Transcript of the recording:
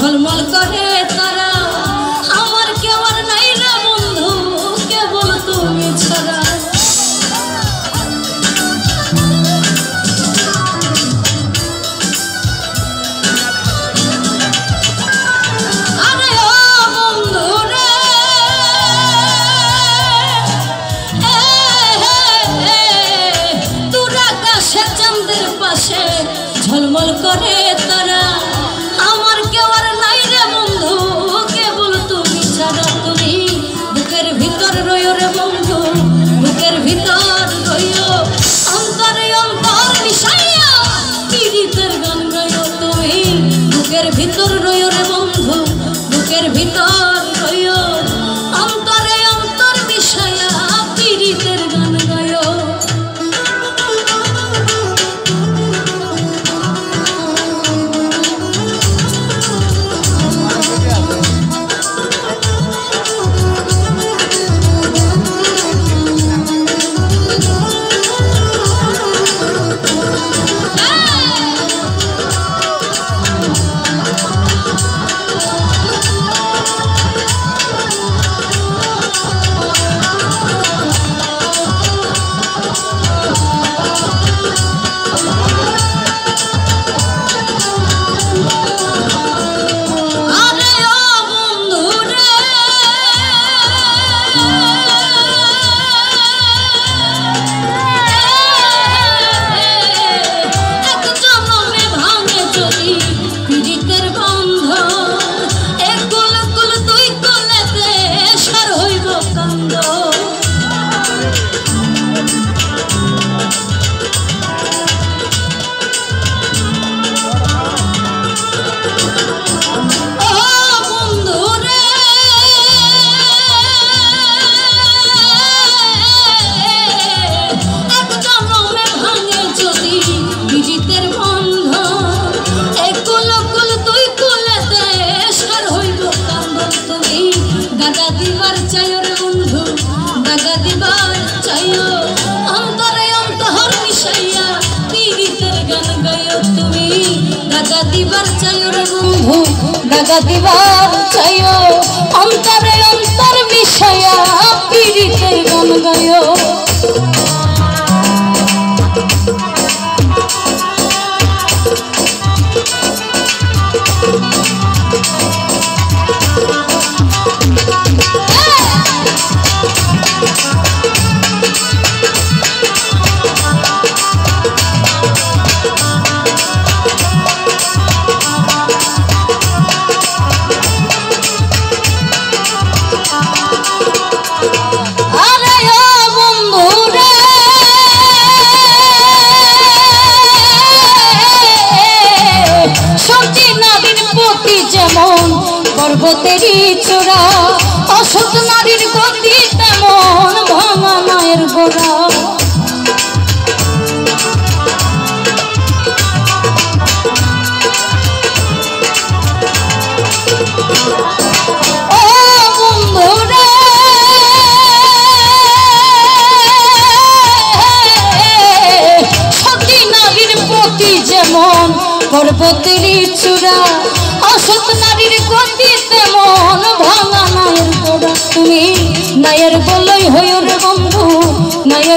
ঝলমল করে তারা আমার কেউ আর নাই রে বন্ধু কেবল তুমি ছাড়া। ঝলমল করে তারা আমার কেউ আর নাই রে বন্ধু কেবল তুমি ছাড়া। তুমি বুকের ভিতর রইও রে বন্ধু, বুকের ভিতর রইও, অন্তরে অন্তর মিশাইয়া পীড়িতের গান গাইও। তুমি বুকের ভিতর রইও রে বন্ধু, বুকের ভিতর রইও, অন্তরে অন্তর মিশাইয়া পীড়িতের গান গাইও। দাগা দিবার চাইও রে বন্ধু, দাগা দিবার চাইও, অন্তরে অন্তর মিশাইয়া পীড়িতের গান গাইও। তুমি দাগা দিবার চাইও রে বন্ধু, দাগা দিবার চাইও, অন্তরে অন্তর মিশাইয়া পীড়িতের গান গাইও। পর্বতেরই চূড়া অসৎ নারীর গতি তেমন ভাঙা মায়ের গোড়া। ও বন্ধুরে সতী নারীর প্রতি যেমন পর্বতেরই চূড়া অসৎ নারীর গতি তেমন ভাঙা মায়ের গোড়া। তুমি নায়ের বলই হইও রে বন্ধু, নায়ের